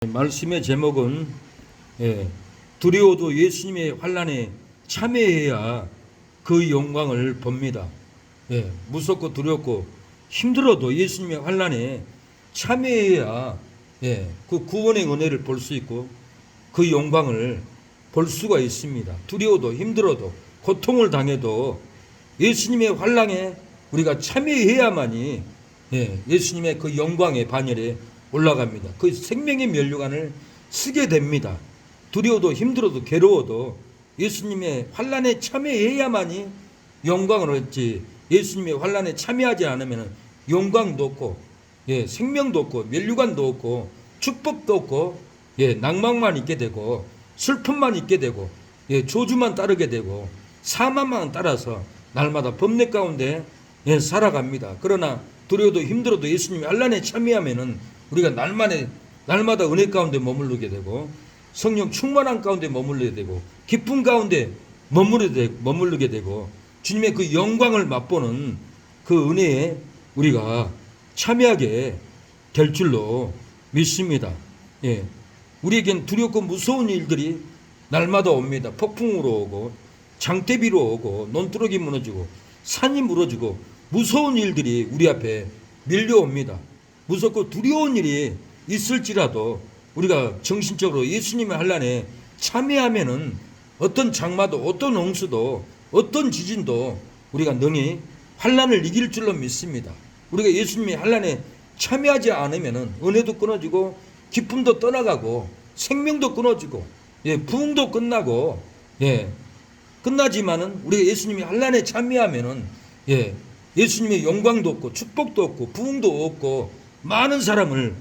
말씀의 제목은 두려워도 예수님의 환난에 참여해야 그 영광을 봅니다. 무섭고 두렵고 힘들어도 예수님의 환난에 참여해야 그 구원의 은혜를 볼 수 있고 그 영광을 볼 수가 있습니다. 두려워도 힘들어도 고통을 당해도 예수님의 환난에 우리가 참여해야만이 예수님의 그 영광의 반열에 올라갑니다. 그 생명의 면류관을 쓰게 됩니다. 두려워도 힘들어도 괴로워도 예수님의 환난에 참여해야만이 영광을 얻지, 예수님의 환난에 참여하지 않으면 영광도 없고 생명도 없고 면류관도 없고 축복도 없고 낭만만 있게 되고 슬픔만 있게 되고 조주만 따르게 되고 사망만 따라서 날마다 범례 가운데 살아갑니다. 그러나 두려워도 힘들어도 예수님의 환난에 참여하면은 우리가 날마다 은혜 가운데 머무르게 되고 성령 충만한 가운데 머무르게 되고 기쁨 가운데 머무르게 되고 주님의 그 영광을 맛보는 그 은혜에 우리가 참여하게 될 줄로 믿습니다. 우리에겐 두렵고 무서운 일들이 날마다 옵니다. 폭풍으로 오고 장대비로 오고 논두렁이 무너지고 산이 무너지고 무서운 일들이 우리 앞에 밀려옵니다. 무섭고 두려운 일이 있을지라도 우리가 정신적으로 예수님의 환난에 참여하면은 어떤 장마도 어떤 홍수도 어떤 지진도 우리가 능히 환난을 이길 줄로 믿습니다. 우리가 예수님의 환난에 참여하지 않으면은 은혜도 끊어지고 기쁨도 떠나가고 생명도 끊어지고 부흥도 끝나고 끝나지만은 우리가 예수님의 환난에 참여하면은 예수님의 영광도 없고 축복도 없고 부흥도 없고 많은 사람을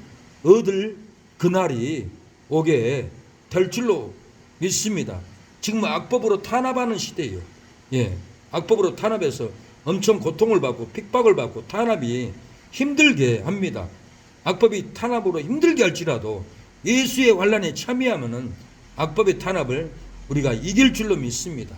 얻을 그날이 오게 될 줄로 믿습니다. 지금 악법으로 탄압하는 시대예요. 악법으로 탄압해서 엄청 고통을 받고 핍박을 받고 탄압이 힘들게 합니다. 악법이 탄압으로 힘들게 할지라도 예수의 환난에 참여하면은 악법의 탄압을 우리가 이길 줄로 믿습니다.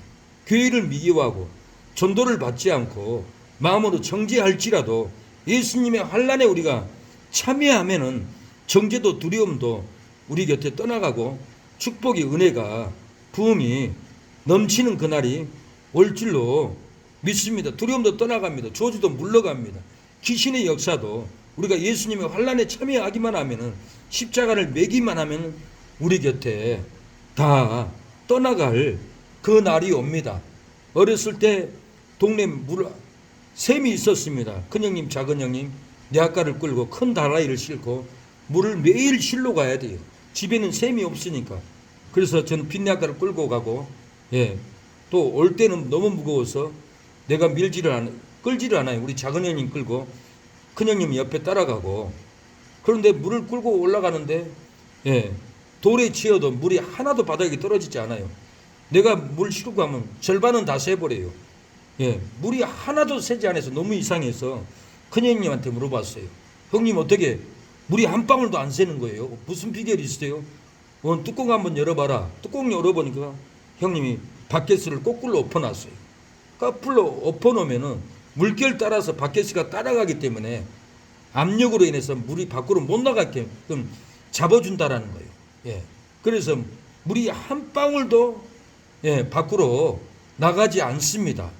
교회를 미워하고 전도를 받지 않고 마음으로 정죄할지라도 예수님의 환난에 우리가 참여하면은 정죄도 두려움도 우리 곁에 떠나가고 축복의 은혜가 부흥이 넘치는 그날이 올 줄로 믿습니다. 두려움도 떠나갑니다. 저주도 물러갑니다. 귀신의 역사도 우리가 예수님의 환난에 참여하기만 하면은 십자가를 매기만 하면 우리 곁에 다 떠나갈 그 날이 옵니다. 어렸을 때 동네 샘이 있었습니다. 큰형님 작은형님 뇌아까를 끌고 큰 다라이를 싣고 물을 매일 실로 가야 돼요. 집에는 샘이 없으니까. 그래서 저는 빈뇌아까를 끌고 가고 또 올 때는 너무 무거워서 내가 끌지를 않아요. 우리 작은형님 끌고 큰형님 옆에 따라가고. 그런데 물을 끌고 올라가는데 돌에 치여도 물이 하나도 바닥에 떨어지지 않아요. 내가 물 실고 가면 절반은 다 새버려요. 물이 하나도 새지 않아서 너무 이상해서 큰형님한테 물어봤어요. 형님 어떻게 물이 한 방울도 안 새는 거예요? 무슨 비결이 있어요? 뚜껑 한번 열어봐라. 뚜껑 열어보니까 형님이 바켓을 거꾸로 엎어놨어요. 거꾸로 엎어놓으면은 물결 따라서 바켓가 따라가기 때문에 압력으로 인해서 물이 밖으로 못 나가게 잡아준다라는 거예요. 그래서 물이 한 방울도 밖으로 나가지 않습니다.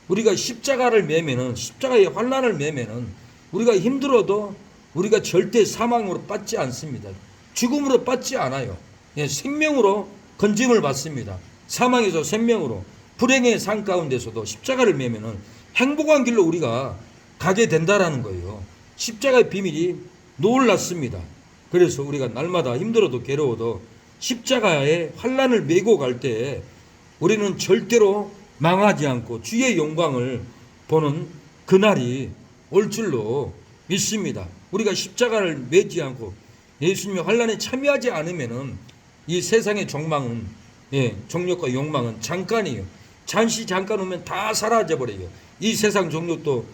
우리가 십자가를 매면은 십자가의 환난을 매면은 우리가 힘들어도 우리가 절대 사망으로 빠지지 않습니다. 죽음으로 빠지지 않아요. 생명으로 건짐을 받습니다. 사망에서 생명으로 불행의 산 가운데서도 십자가를 매면은 행복한 길로 우리가 가게 된다라는 거예요. 십자가의 비밀이 놀랍습니다. 그래서 우리가 날마다 힘들어도 괴로워도 십자가의 환난을 메고 갈 때 우리는 절대로 망하지 않고 주의 영광을 보는 그날이 올 줄로 믿습니다. 우리가 십자가를 매지 않고 예수님의 환난에 참여하지 않으면은 이 세상의 종망은 종력과 욕망은 잠깐이에요. 잠깐 오면 다 사라져 버려요. 이 세상 종력도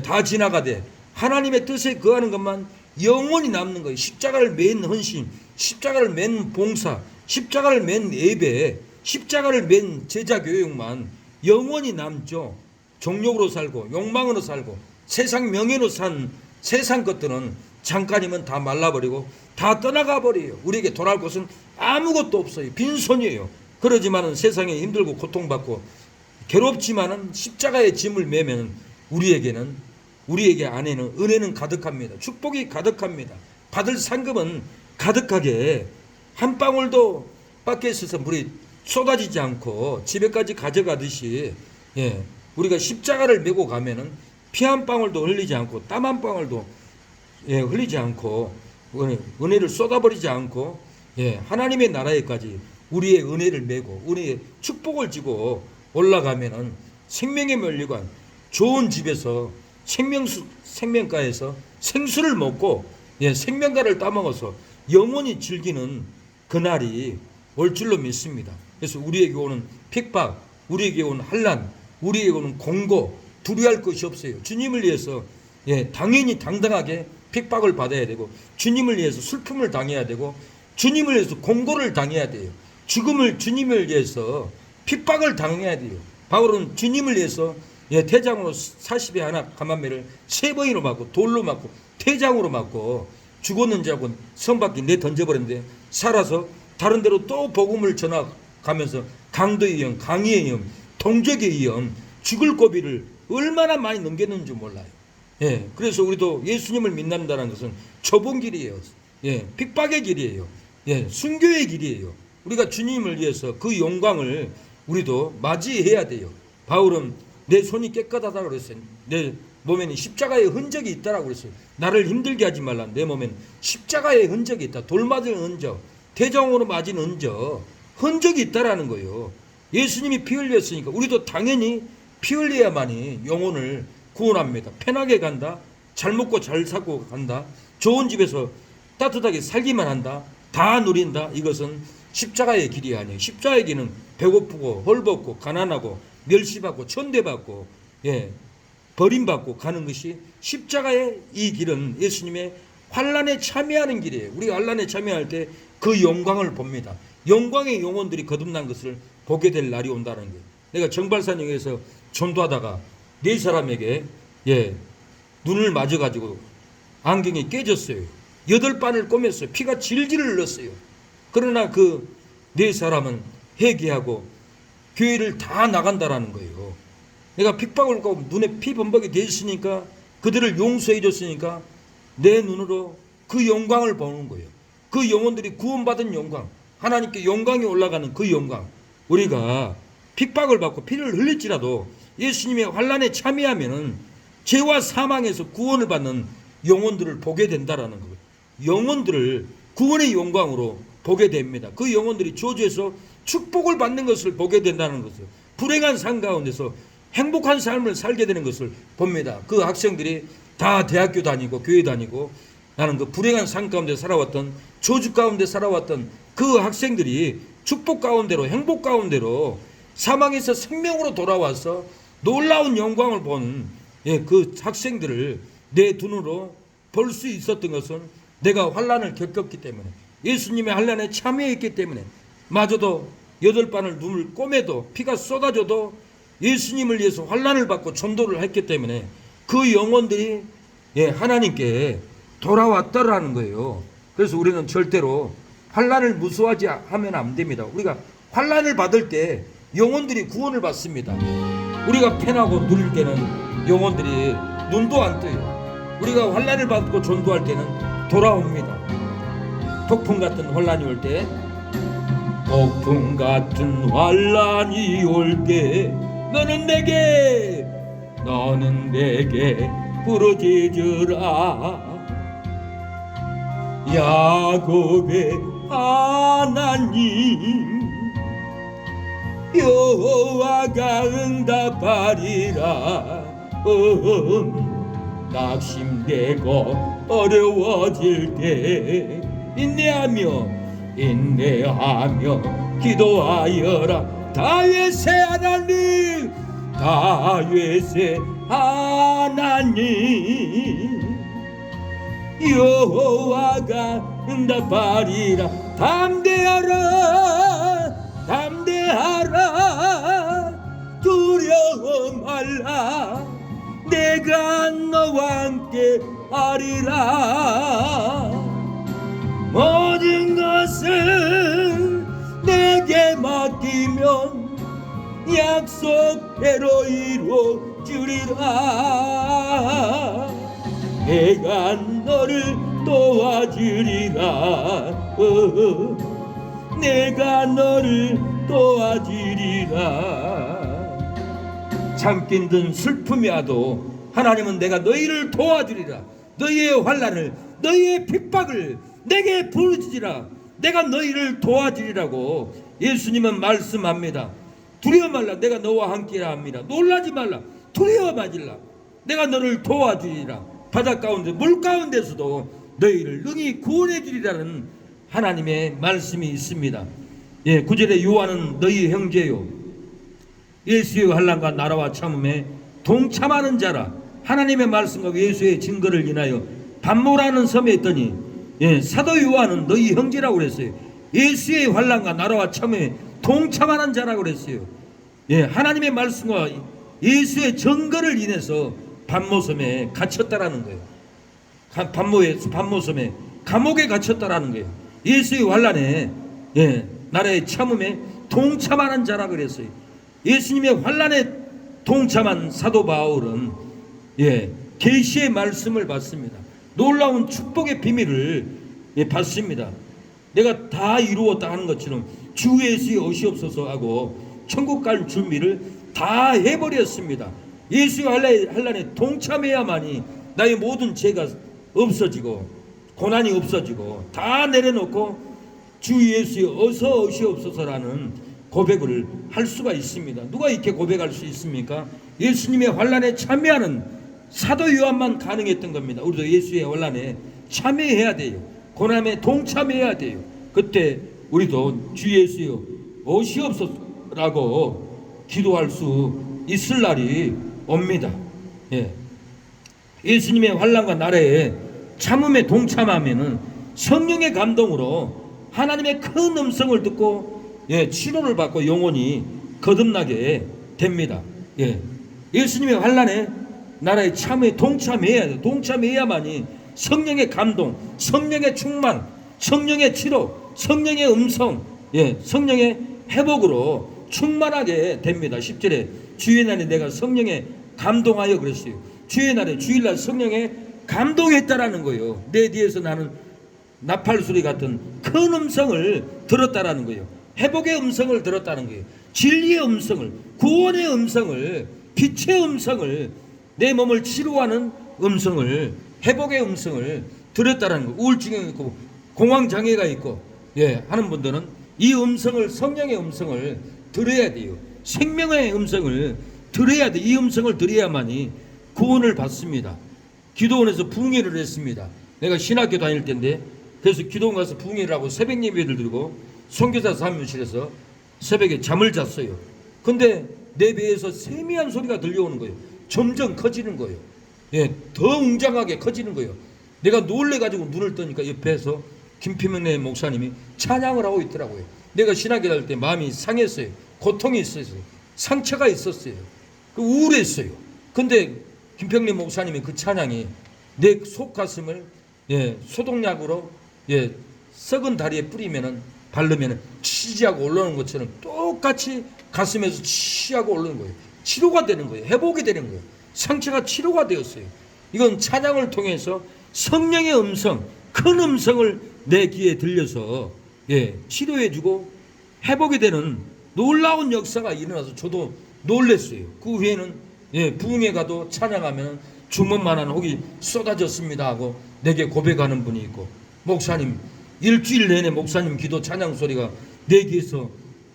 다 지나가되 하나님의 뜻에 거하는 것만 영원히 남는 거예요. 십자가를 맨 헌신, 십자가를 맨 봉사, 십자가를 맨 예배, 십자가를 맨 제자 교육만 영원히 남죠. 종력으로 살고 욕망으로 살고 세상 명예로 산 세상 것들은 잠깐이면 다 말라버리고 다 떠나가 버려요. 우리에게 돌아올 것은 아무것도 없어요. 빈손이에요. 그러지만은 세상에 힘들고 고통받고 괴롭지만은 십자가의 짐을 매면 우리에게 안에는 은혜는 가득합니다. 축복이 가득합니다. 받을 상급은 가득하게 한 방울도 밖에 있어서 물이 쏟아지지 않고 집에까지 가져가듯이 우리가 십자가를 메고 가면은 피 한 방울도 흘리지 않고 땀 한 방울도 흘리지 않고 은혜를 쏟아버리지 않고 하나님의 나라에까지 우리의 은혜를 메고 우리의 축복을 지고 올라가면은 생명의 면류관 좋은 집에서 생명가에서 생수를 먹고 생명가를 따먹어서 영원히 즐기는 그날이 올 줄로 믿습니다. 그래서 우리에게 오는 핍박, 우리에게 오는 환난, 우리에게 오는 공고 두려워할 것이 없어요. 주님을 위해서 당연히 당당하게 핍박을 받아야 되고 주님을 위해서 슬픔을 당해야 되고 주님을 위해서 공고를 당해야 돼요. 죽음을 주님을 위해서 핍박을 당해야 돼요. 바울은 주님을 위해서 태장으로 40에 하나 감한매를 3번이나 맞고 돌로 맞고 태장으로 맞고 죽었는지 하고 성 밖에 내 던져버렸는데 살아서 다른 데로 또 복음을 전하가면서 강도의 영, 강의의 영, 동족의 영, 죽을 고비를 얼마나 많이 넘겼는지 몰라요. 그래서 우리도 예수님을 믿는다는 것은 좁은 길이에요. 핍박의 길이에요. 순교의 길이에요. 우리가 주님을 위해서 그 영광을 우리도 맞이해야 돼요. 바울은 내 손이 깨끗하다고 그랬어요. 내 몸에는 십자가의 흔적이 있다라고 그랬어요. 나를 힘들게 하지 말라. 내 몸에는 십자가의 흔적이 있다. 돌 맞은 흔적, 대장으로 맞은 흔적이 있다라는 거예요. 예수님이 피 흘렸으니까 우리도 당연히 피 흘려야만이 영혼을 구원합니다. 편하게 간다. 잘 먹고 잘 사고 간다. 좋은 집에서 따뜻하게 살기만 한다. 다 누린다. 이것은 십자가의 길이 아니에요. 십자가의 길은 배고프고 헐벗고 가난하고 멸시받고 천대받고 버림받고 가는 것이 십자가의 이 길은 예수님의 환난에 참여하는 길이에요. 우리가 환난에 참여할 때 그 영광을 봅니다. 영광의 영혼들이 거듭난 것을 보게 될 날이 온다는 거예요. 내가 정발산역에서 전도하다가 4사람에게 눈을 맞아가지고 안경이 깨졌어요. 8반을 꼬맸어요. 피가 질질 흘렀어요. 그러나 그 4사람은 회개하고 교회를 다 나간다라는 거예요. 내가 핍박을 받고 눈에 피 범벅이 돼 있으니까 그들을 용서해 줬으니까 내 눈으로 그 영광을 보는 거예요. 그 영혼들이 구원받은 영광, 하나님께 영광이 올라가는 그 영광. 우리가 핍박을 받고 피를 흘릴지라도 예수님의 환난에 참여하면은 죄와 사망에서 구원을 받는 영혼들을 보게 된다라는 거예요. 영혼들을 구원의 영광으로 보게 됩니다. 그 영혼들이 저주에서 축복을 받는 것을 보게 된다는 것을, 불행한 삶 가운데서 행복한 삶을 살게 되는 것을 봅니다. 그 학생들이 다 대학교 다니고 교회 다니고 나는 그 불행한 삶 가운데 살아왔던, 저주 가운데 살아왔던 그 학생들이 축복 가운데로, 행복 가운데로 사망에서 생명으로 돌아와서 놀라운 영광을 본 그 학생들을 내 눈으로 볼 수 있었던 것은 내가 환난을 겪었기 때문에, 예수님의 환난에 참여했기 때문에, 마저도 8반을 눈을 꼬매도 피가 쏟아져도 예수님을 위해서 환난을 받고 전도를 했기 때문에 그 영혼들이 하나님께 돌아왔다라는 거예요. 그래서 우리는 절대로 환난을 무서워하지 하면 안 됩니다. 우리가 환난을 받을 때 영혼들이 구원을 받습니다. 우리가 편하고 누릴 때는 영혼들이 눈도 안 떠요. 우리가 환난을 받고 전도할 때는 돌아옵니다. 폭풍 같은 환난이 올 때, 폭풍 같은 환난이 올 때 너는 내게 부르짖으라. 야곱의 하나님 여호와가 응답하리라. 낙심되고 어려워질 때 인내하며 기도하여라. 다윗의 하나님, 다윗의 하나님 여호와가 응답하리라. 담대하라 두려워 말라. 내가 너와 함께 하리라. 모든 것을 내게 맡기면 약속대로 이루어주리라. 내가 너를 도와주리라. 내가 너를 도와주리라. 참기 힘든 슬픔이 와도 하나님은 내가 너희를 도와주리라. 너희의 환난을, 너희의 핍박을 내게 부르짖으라. 내가 너희를 도와주리라고 예수님은 말씀합니다. 두려워 말라. 내가 너와 함께라 합니다. 놀라지 말라. 두려워 마질라. 내가 너를 도와주리라. 바다 가운데 물 가운데서도 너희를 능히 구원해 주리라는 하나님의 말씀이 있습니다. 9절에 요한은 너희 형제요 예수의 환난과 나라와 참음에 동참하는 자라. 하나님의 말씀과 예수의 증거를 인하여 반모라는 섬에 있더니 사도 요한은 너희 형제라고 그랬어요. 예수의 환난과 나라와 참음에 동참하는 자라고 그랬어요. 하나님의 말씀과 예수의 증거를 인해서 반모섬에 갇혔다라는 거예요. 반모섬에 감옥에 갇혔다라는 거예요. 예수의 환난에 나라의 참음에 동참하는 자라 그랬어요. 예수님의 환난에 동참한 사도 바울은 계시의 말씀을 받습니다. 놀라운 축복의 비밀을 받습니다. 내가 다 이루었다 하는 것처럼 주 예수의 오시옵소서 하고 천국 갈 준비를 다 해버렸습니다. 예수의 환난에 동참해야만이 나의 모든 죄가 없어지고 고난이 없어지고 다 내려놓고 주 예수의 어서 오시옵소서라는 고백을 할 수가 있습니다. 누가 이렇게 고백할 수 있습니까? 예수님의 환난에 참여하는 사도 요한만 가능했던 겁니다. 우리도 예수의 환난에 참여해야 돼요. 고난에 동참해야 돼요. 그때 우리도 주 예수여 오시옵소서라고 기도할 수 있을 날이 옵니다. 예수님의 환난과 나라에 참음에 동참하면은 성령의 감동으로 하나님의 큰 음성을 듣고 치료를 받고 영혼이 거듭나게 됩니다. 예수님의 환난에 나라의 참에 동참해야 돼. 동참해야만이 성령의 감동, 성령의 충만, 성령의 치료, 성령의 음성, 성령의 회복으로 충만하게 됩니다. 10절에 주의 날에 내가 성령에 감동하여 그랬어요. 주의 날에 주일날 성령에 감동했다라는 거예요. 내 뒤에서 나는 나팔 소리 같은 큰 음성을 들었다라는 거예요. 회복의 음성을 들었다는 거예요. 진리의 음성을, 구원의 음성을, 빛의 음성을, 내 몸을 치료하는 음성을, 회복의 음성을 들었다라는 거예요. 우울증이 있고 공황장애가 있고 하는 분들은 이 음성을, 성령의 음성을 들어야 돼요. 생명의 음성을 들어야 돼. 이 음성을 들어야만이 구원을 받습니다. 기도원에서 부흥회를 했습니다. 내가 신학교 다닐 때인데 그래서 기도원 가서 부흥회를 하고 새벽 예배를 드리고 선교사 사무실에서 새벽에 잠을 잤어요. 근데 내 배에서 세미한 소리가 들려오는 거예요. 점점 커지는 거예요. 더 웅장하게 커지는 거예요. 내가 놀래가지고 눈을 뜨니까 옆에서 김필명래 목사님이 찬양을 하고 있더라고요. 내가 신학교 다닐 때 마음이 상했어요. 고통이 있었어요. 상처가 있었어요. 우울했어요. 근데 김평래 목사님이 그 찬양이 내 속가슴을 소독약으로 썩은 다리에 뿌리면은 바르면은 치지하고 올라오는 것처럼 똑같이 가슴에서 치하고 올라오는 거예요. 치료가 되는 거예요. 회복이 되는 거예요. 상처가 치료가 되었어요. 이건 찬양을 통해서 성령의 음성, 큰 음성을 내 귀에 들려서 치료해주고 회복이 되는 놀라운 역사가 일어나서 저도 놀랐어요. 그 후에는 부흥회 가도 찬양하면 주먹만한 혹이 쏟아졌습니다 하고 내게 고백하는 분이 있고, 목사님 일주일 내내 목사님 기도 찬양 소리가 내 귀에서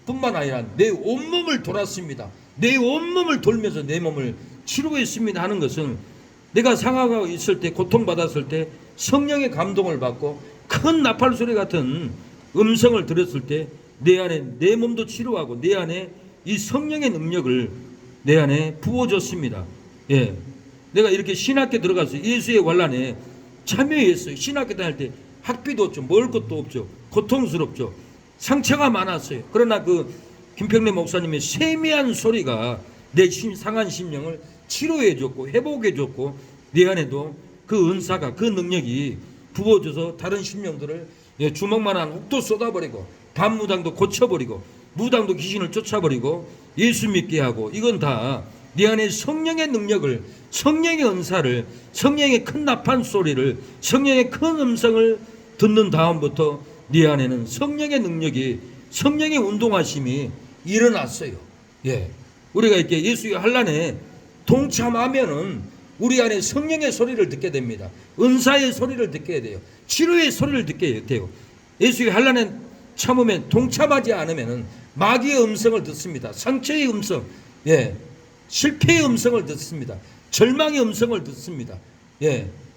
뿐만 아니라 내 온몸을 돌았습니다. 내 온몸을 돌면서 내 몸을 치료했습니다 하는 것은 내가 상하고 있을 때, 고통받았을 때 성령의 감동을 받고 큰 나팔 소리 같은 음성을 들었을 때 내 안에 내 몸도 치료하고 내 안에 이 성령의 능력을 내 안에 부어줬습니다. 내가 이렇게 신학교 들어가서 예수의 환난에 참여했어요. 신학교 다닐 때 학비도 없죠. 먹을 것도 없죠. 고통스럽죠. 상처가 많았어요. 그러나 그 김평래 목사님의 세미한 소리가 내 상한 심령을 치료해줬고 회복해줬고 내 안에도 그 은사가 그 능력이 부어져서 다른 심령들을 주먹만한 혹도 쏟아버리고 밤무당도 고쳐버리고 무당도 귀신을 쫓아버리고 예수 믿게 하고 이건 다 네 안에 성령의 능력을 성령의 은사를 성령의 큰 나팔 소리를 성령의 큰 음성을 듣는 다음부터 네 안에는 성령의 능력이 성령의 운동하심이 일어났어요. 예, 우리가 이렇게 예수의 환난에 동참하면은 우리 안에 성령의 소리를 듣게 됩니다. 은사의 소리를 듣게 돼요. 치료의 소리를 듣게 돼요. 예수의 환난에 참음에 동참하지 않으면은 마귀의 음성을 듣습니다. 상처의 음성, 실패의 음성을 듣습니다. 절망의 음성을 듣습니다.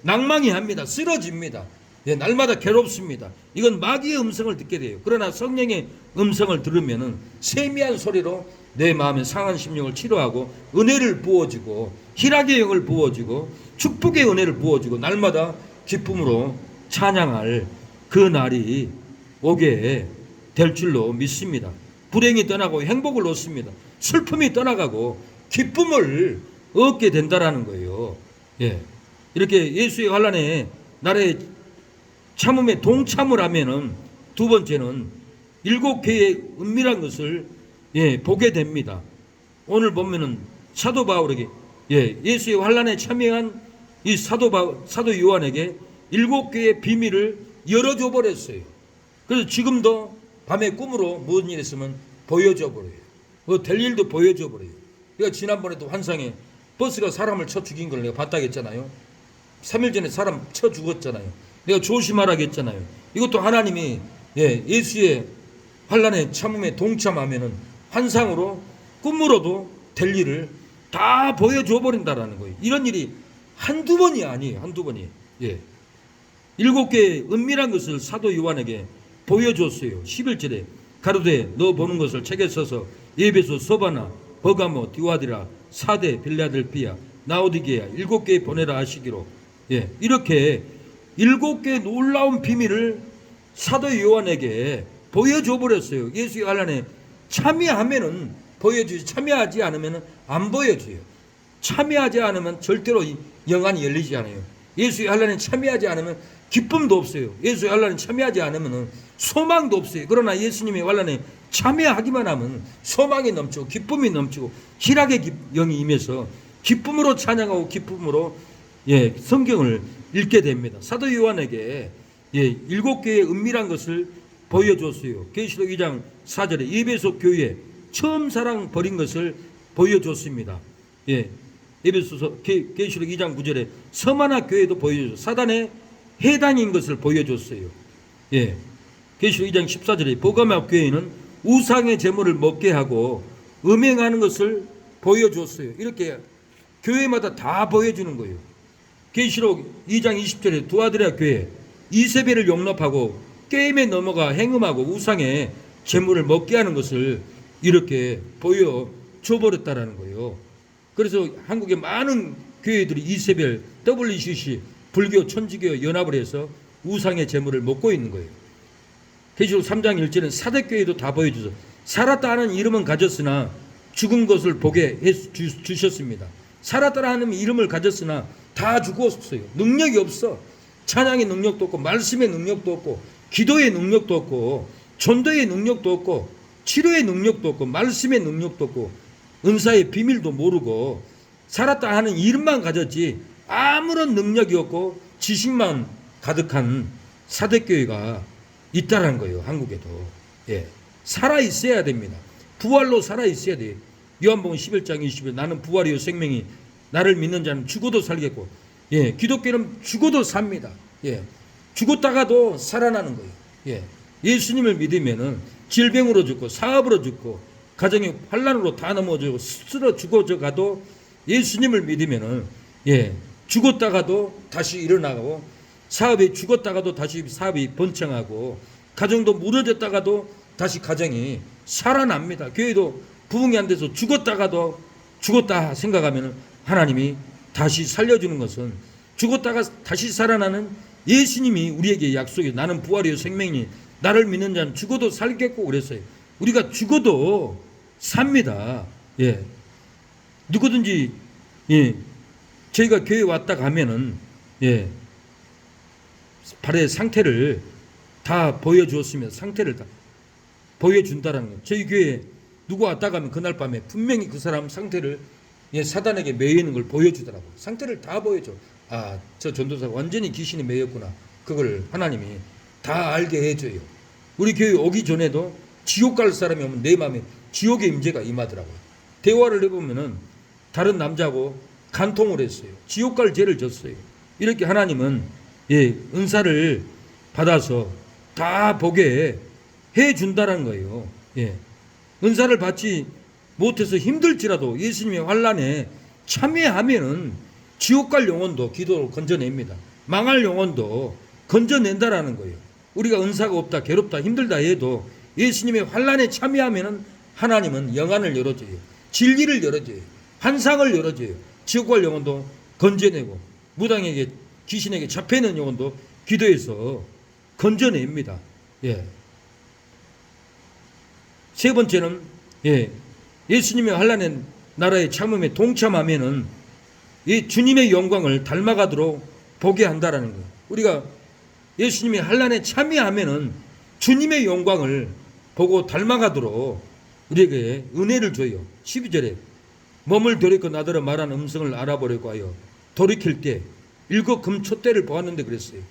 낭망이 합니다. 쓰러집니다. 날마다 괴롭습니다. 이건 마귀의 음성을 듣게 돼요. 그러나 성령의 음성을 들으면은 세미한 소리로 내 마음의 상한 심령을 치료하고 은혜를 부어주고 희락의 영을 부어주고 축복의 은혜를 부어주고 날마다 기쁨으로 찬양할 그 날이 오게 될 줄로 믿습니다. 불행이 떠나고 행복을 얻습니다. 슬픔이 떠나가고 기쁨을 얻게 된다라는 거예요. 이렇게 예수의 환난에 나라의 참음에 동참을 하면은 두 번째는 7개의 은밀한 것을 보게 됩니다. 오늘 보면은 사도 바울에게 예수의 환난에 참여한 이 사도 요한에게 7개의 비밀을 열어줘 버렸어요. 그래서 지금도 밤에 꿈으로 무슨 일 있으면 보여줘 버려요. 될 일도 보여줘 버려요. 그러니까 지난번에도 환상에 버스가 사람을 쳐 죽인 걸 내가 봤다고 했잖아요. 3일 전에 사람 쳐 죽었잖아요. 내가 조심하라고 했잖아요. 이것도 하나님이 예수의 환난에 참음에 동참하면은 환상으로 꿈으로도 될 일을 다 보여줘 버린다라는 거예요. 이런 일이 한두 번이 아니에요. 한두 번이. 7개의 은밀한 것을 사도 요한에게 보여줬어요. 11절에 가로되 너 보는 것을 책에 써서 에베소, 소바나, 버가모, 디와디라, 사대, 빌라델피아, 나오디게아 7개에 보내라 하시기로 이렇게 7개의 놀라운 비밀을 사도 요한에게 보여줘 버렸어요. 예수의 환난에 참여하면은 보여주지 참여하지 않으면 안 보여줘요. 참여하지 않으면 절대로 영안이 열리지 않아요. 예수의 환난에 참여하지 않으면 기쁨도 없어요. 예수의 환난에 참여하지 않으면 소망도 없어요. 그러나 예수님의 환난에 참여하기만 하면 소망이 넘치고 기쁨이 넘치고 희락의 영이 임해서 기쁨으로 찬양하고 기쁨으로 성경을 읽게 됩니다. 사도 요한에게 7개의 은밀한 것을 보여줬어요. 계시록 2장 4절에 에베소 교회 처음 사랑 버린 것을 보여줬습니다. 에베소서 계시록 2장 9절에 서마나 교회도 보여줬어요. 사단의 해당인 것을 보여줬어요. 계시록 2장 14절에 버가모 교회는 우상의 제물을 먹게 하고 음행하는 것을 보여줬어요. 이렇게 교회마다 다 보여주는 거예요. 계시록 2장 20절에 두아드라 교회 이세벨을 용납하고 게임에 넘어가 행음하고 우상의 제물을 먹게 하는 것을 이렇게 보여줘버렸다라는 거예요. 그래서 한국의 많은 교회들이 이세벨, WCC, 불교, 천주교 연합을 해서 우상의 제물을 먹고 있는 거예요. 계시록 3장 1절은 사대교회도 다 보여줘서 살았다는 이름은 가졌으나 죽은 것을 보게 해주셨습니다. 살았다는 이름을 가졌으나 다 죽었어요. 능력이 없어. 찬양의 능력도 없고 말씀의 능력도 없고 기도의 능력도 없고 전도의 능력도 없고 치료의 능력도 없고 말씀의 능력도 없고 은사의 비밀도 모르고 살았다 하는 이름만 가졌지 아무런 능력이 없고 지식만 가득한 사대교회가 있다라는 거예요. 한국에도. 살아 있어야 됩니다. 부활로 살아 있어야 돼요. 요한복음 11장 20절 나는 부활이요 생명이 나를 믿는 자는 죽어도 살겠고 기독교는 죽어도 삽니다. 죽었다가도 살아나는 거예요. 예수님을 믿으면은 질병으로 죽고 사업으로 죽고 가정의 환난으로 다 넘어지고 스스로 죽어져 가도 예수님을 믿으면은 죽었다가도 다시 일어나고 사업이 죽었다가도 다시 사업이 번창하고 가정도 무너졌다가도 다시 가정이 살아납니다. 교회도 부흥이 안 돼서 죽었다가도 죽었다 생각하면 하나님이 다시 살려주는 것은 죽었다가 다시 살아나는 예수님이 우리에게 약속해 나는 부활이요 생명이 나를 믿는 자는 죽어도 살겠고 그랬어요. 우리가 죽어도 삽니다. 누구든지 저희가 교회 왔다 가면은 예, 발의 상태를 다 보여주었으면 상태를 다 보여준다라는 거예요. 저희 교회에 누구 왔다 가면 그날 밤에 분명히 그 사람 상태를 예, 사단에게 매여 있는 걸 보여주더라고요. 상태를 다 보여줘. 아, 저 전도사가 완전히 귀신이 매였구나. 그걸 하나님이 다 알게 해줘요. 우리 교회 오기 전에도 지옥 갈 사람이 오면 내 마음에 지옥의 임재가 임하더라고요. 대화를 해보면은 다른 남자하고 간통을 했어요. 지옥 갈 죄를 졌어요. 이렇게 하나님은 예, 은사를 받아서 다 보게 해준다는 거예요. 예. 은사를 받지 못해서 힘들지라도 예수님의 환난에 참여하면은 지옥 갈 영혼도 기도로 건져냅니다. 망할 영혼도 건져낸다라는 거예요. 우리가 은사가 없다, 괴롭다, 힘들다 해도 예수님의 환난에 참여하면은 하나님은 영안을 열어줘요. 진리를 열어줘요. 환상을 열어줘요. 지옥 갈 영혼도 건져내고 무당에게 귀신에게 잡혀있는 영혼도 기도해서 건져냅니다. 예. 세 번째는 예, 예수님의 환난의 나라의 참음에 동참하면은 이 주님의 영광을 닮아가도록 보게 한다라는 거예요. 우리가 예수님의 환난에 참여하면은 주님의 영광을 보고 닮아가도록 우리에게 은혜를 줘요. 12절에 몸을 돌이켜 나더러 말하는 음성을 알아보려고 하여 돌이킬 때 일곱 금촛대를 보았는데 그랬어요.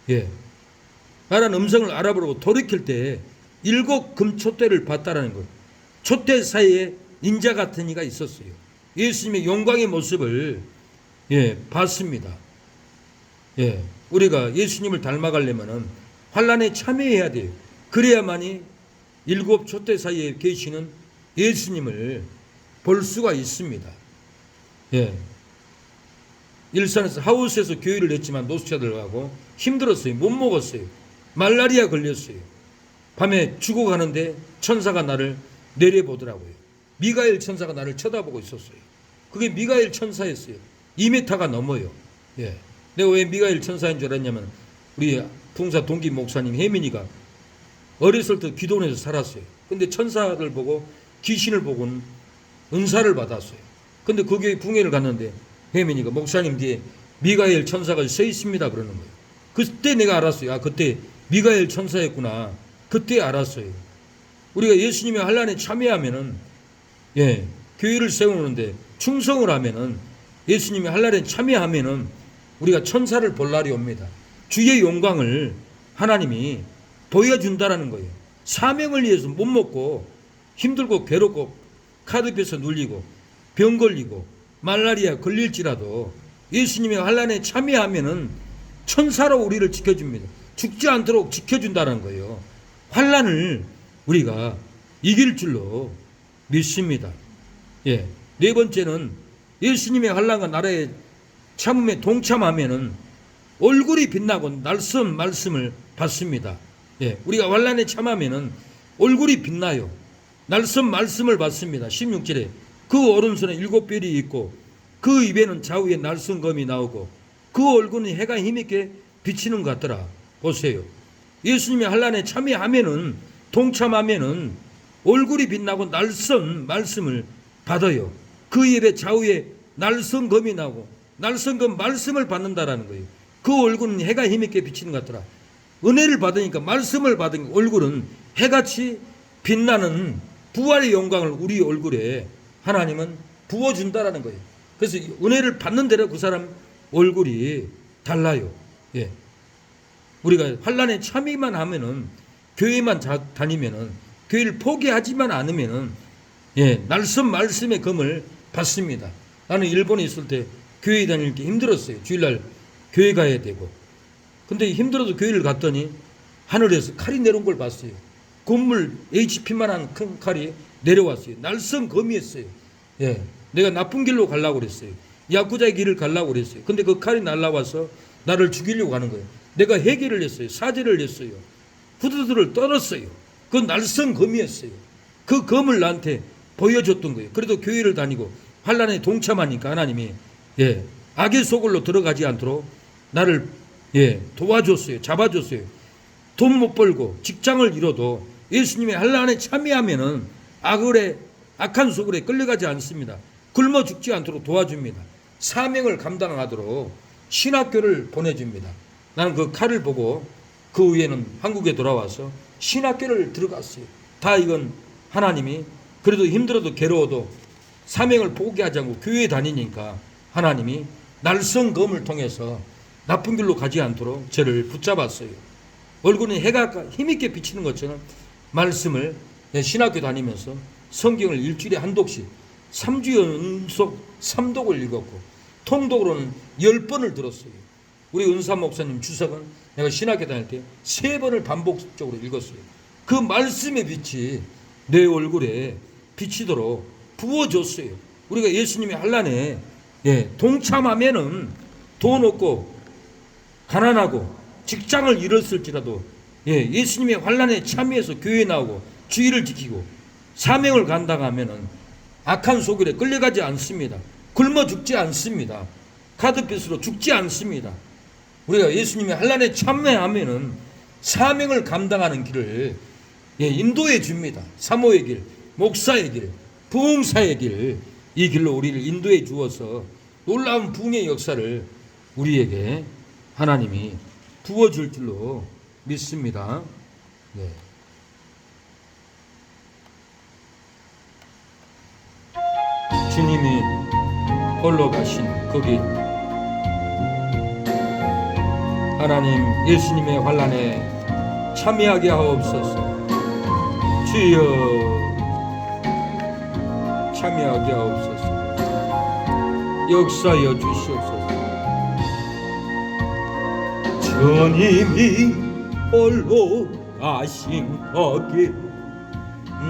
예, 말하는 음성을 알아보려고 돌이킬 때 일곱 금촛대를 봤다라는 것. 촛대 사이에 인자 같은 이가 있었어요. 예수님의 영광의 모습을 예, 봤습니다. 예, 우리가 예수님을 닮아가려면은 환난에 참여해야 돼요. 그래야만이 일곱 촛대 사이에 계시는 예수님을 볼 수가 있습니다. 예, 일산에서 하우스에서 교회를 했지만 노숙자들하고 힘들었어요. 못 먹었어요. 말라리아 걸렸어요. 밤에 죽어가는데 천사가 나를 내려보더라고요. 미가엘 천사가 나를 쳐다보고 있었어요. 그게 미가엘 천사였어요. 2m가 넘어요. 예. 내가 왜 미가엘 천사인 줄 알았냐면 우리 풍사 동기 목사님 혜민이가 어렸을 때 기도원에서 살았어요. 근데 천사를 보고 귀신을 보고는 은사를 받았어요. 근데 그 교회 붕해를 갔는데 혜민이가 목사님 뒤에 미가엘 천사가 서 있습니다 그러는 거예요. 그때 내가 알았어요. 아, 그때 미가엘 천사였구나. 그때 알았어요. 우리가 예수님의 환난에 참여하면은 예, 교회를 세우는데 충성을 하면은 예수님의 환난에 참여하면은 우리가 천사를 볼 날이 옵니다. 주의 영광을 하나님이 보여준다라는 거예요. 사명을 위해서 못 먹고 힘들고 괴롭고 카드에서 눌리고 병 걸리고 말라리아 걸릴지라도 예수님의 환난에 참여하면은 천사로 우리를 지켜줍니다. 죽지 않도록 지켜준다는 거예요. 환난을 우리가 이길 줄로 믿습니다. 예. 네 번째는 예수님의 환난과 나라의 참음에 동참하면은 얼굴이 빛나고 날선 말씀을 받습니다. 예. 우리가 환난에 참하면은 얼굴이 빛나요. 날선 말씀을 받습니다. 16절에 그 오른손에 7별이 있고 그 입에는 좌우에 날선 검이 나오고 그 얼굴은 해가 힘있게 비치는 것 같더라. 보세요. 예수님의 환난에 참여하면은 동참하면은 얼굴이 빛나고 날선 말씀을 받아요. 그 입에 좌우에 날선 검이 나오고 날선 검 말씀을 받는다라는 거예요. 그 얼굴은 해가 힘있게 비치는 것 같더라. 은혜를 받으니까 말씀을 받은 얼굴은 해같이 빛나는 부활의 영광을 우리 얼굴에 하나님은 부어준다라는 거예요. 그래서 은혜를 받는 대로 그 사람 얼굴이 달라요. 예. 우리가 환난에 참여만 하면은 교회만 다니면은 교회를 포기하지만 않으면은 예, 날선 말씀의 검을 받습니다. 나는 일본에 있을 때 교회 다닐 때 힘들었어요. 주일날 교회 가야 되고. 근데 힘들어도 교회를 갔더니 하늘에서 칼이 내려온 걸 봤어요. 건물 HP만한 큰 칼이 내려왔어요. 날선 검이었어요. 예, 내가 나쁜 길로 가려고 그랬어요. 야쿠자의 길을 가려고 그랬어요. 근데 그 칼이 날라와서 나를 죽이려고 하는 거예요. 내가 해결을 했어요. 사죄를 했어요. 후드들을 떨었어요. 그 날선 검이었어요. 그 검을 나한테 보여줬던 거예요. 그래도 교회를 다니고 환난에 동참하니까 하나님이 예, 악의 소굴로 들어가지 않도록 나를 예, 도와줬어요. 잡아줬어요. 돈 못 벌고 직장을 잃어도 예수님의 환난에 참여하면은 악한 소굴에 끌려가지 않습니다. 굶어 죽지 않도록 도와줍니다. 사명을 감당하도록 신학교를 보내줍니다. 나는 그 칼을 보고 그 후에는 한국에 돌아와서 신학교를 들어갔어요. 다 이건 하나님이 그래도 힘들어도 괴로워도 사명을 포기하지 않고 교회에 다니니까 하나님이 날성검을 통해서 나쁜 길로 가지 않도록 저를 붙잡았어요. 얼굴은 해가 힘있게 비치는 것처럼 말씀을 신학교 다니면서 성경을 일주일에 한 독씩 3주 연속 3독을 읽었고 통독으로는 10번을 들었어요. 우리 은사 목사님 주석은 내가 신학교 다닐 때 3번을 반복적으로 읽었어요. 그 말씀의 빛이 내 얼굴에 비치도록 부어줬어요. 우리가 예수님의 환난에 동참하면은 돈 없고 가난하고 직장을 잃었을지라도 예수님의 환난에 참여해서 교회에 나오고 주의를 지키고 사명을 감당하면은 악한 소굴에 끌려가지 않습니다. 굶어 죽지 않습니다. 카드빚으로 죽지 않습니다. 우리가 예수님의 환난에 참여하면은 사명을 감당하는 길을 인도해 줍니다. 사모의 길, 목사의 길, 부흥사의 길, 이 길로 우리를 인도해 주어서 놀라운 부흥의 역사를 우리에게 하나님이 부어줄 줄로 믿습니다. 네. 주님이 홀로 가신 거기 하나님 예수님의 환난에 참여하게 하옵소서. 주여 참여하게 하옵소서. 역사여 주시옵소서. 주님이 홀로 가신 거기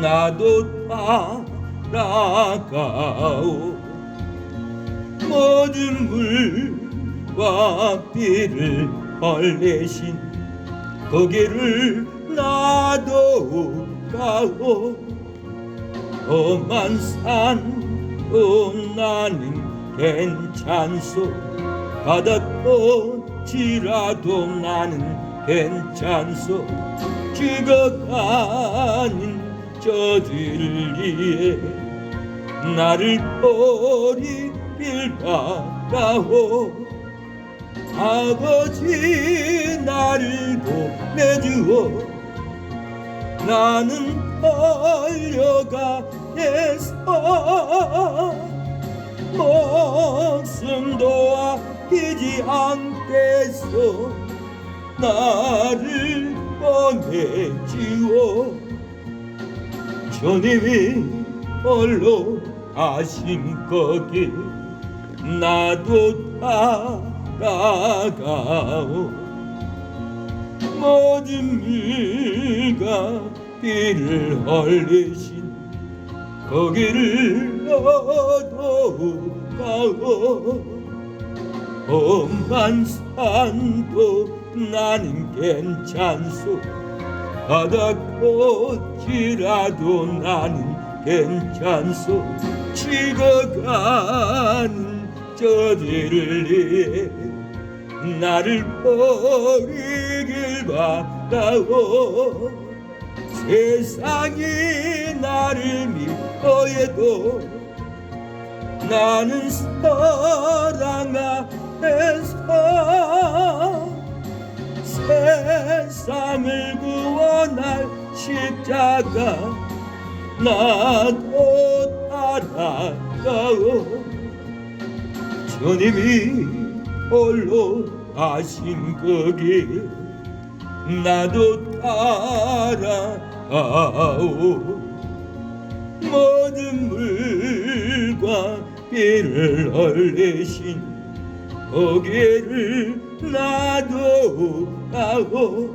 나도 따라가오. 모든 물과 비를 흘리신 거기를 나도 가오. 험한 산도 나는 괜찮소. 바닷꽃이라도 나는 괜찮소. 죽어가는 저들 위해 나를 버리길 바라오. 아버지 나를 보내주어 나는 달려가겠어. 목숨도 아끼지 않겠어. 나를 보내주어. 주님이 홀로 가신 거기 나도 따라가오. 모든 물과 비를 흘리신 거기를 너도 가오. 험한 산도 나는 괜찮소. 바닷꽃이라도 나는 괜찮소. 죽어가는 저들을 위해 나를 버리길 바라오. 세상이 나를 미워해도 나는 사랑 안에서 세상을 구원할 십자가 나도 따라가오. 주님이 홀로 가신 거기 나도 따라가오. 모든 물과 비를 흘리신 거기를 나도 가오.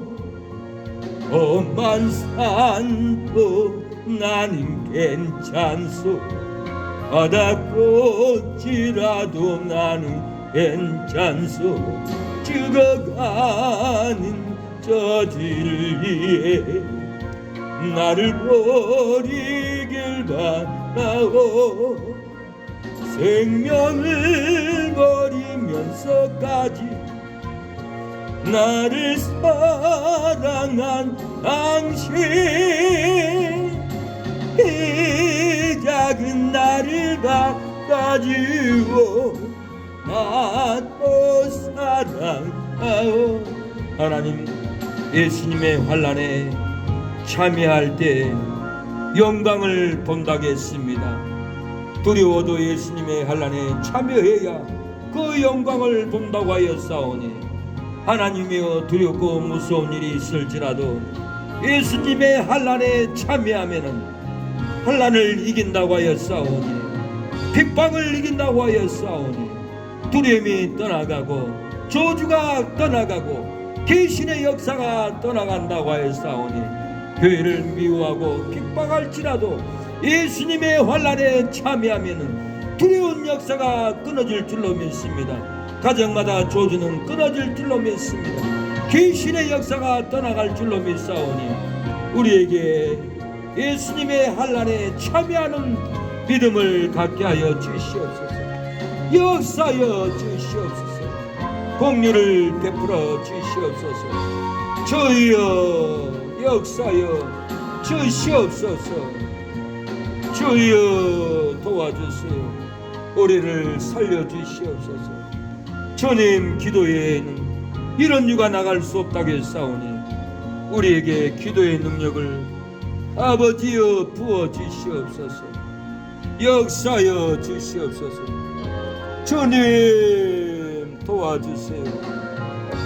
험한 산도 나는 괜찮소. 바닷꽃이라도 나는 괜찮소. 죽어가는 저들 위해 나를 버리길 바라오. 생명을 버리면서까지 나를 사랑한 당신, 이 작은 나를 받아주어 나도 아오. 하나님, 예수님의 환난에 참여할 때 영광을 본다겠습니다. 두려워도 예수님의 환난에 참여해야 그 영광을 본다고 하였사오니, 하나님이여 두렵고 무서운 일이 있을지라도 예수님의 환난에 참여하면은 환난을 이긴다고 하였사오니, 핍박을 이긴다고 하였사오니, 두려움이 떠나가고 저주가 떠나가고 계신의 역사가 떠나간다고 하였사오니, 교회를 미워하고 핍박할지라도 예수님의 환난에 참여하면은 두려운 역사가 끊어질 줄로 믿습니다. 가정마다 저주는 끊어질 줄로 믿습니다. 계신의 역사가 떠나갈 줄로 믿사오니, 우리에게 예수님의 환난에 참여하는 믿음을 갖게 하여 주시옵소서. 역사여 주시옵소서. 공유를 베풀어 주시옵소서. 주여 역사여 주시옵소서. 주여 도와주세요. 우리를 살려주시옵소서. 주님, 기도에는 이런 유가 나갈 수 없다겠사오니 우리에게 기도의 능력을 아버지여 부어주시옵소서. 역사여 주시옵소서. 주님 도와주세요.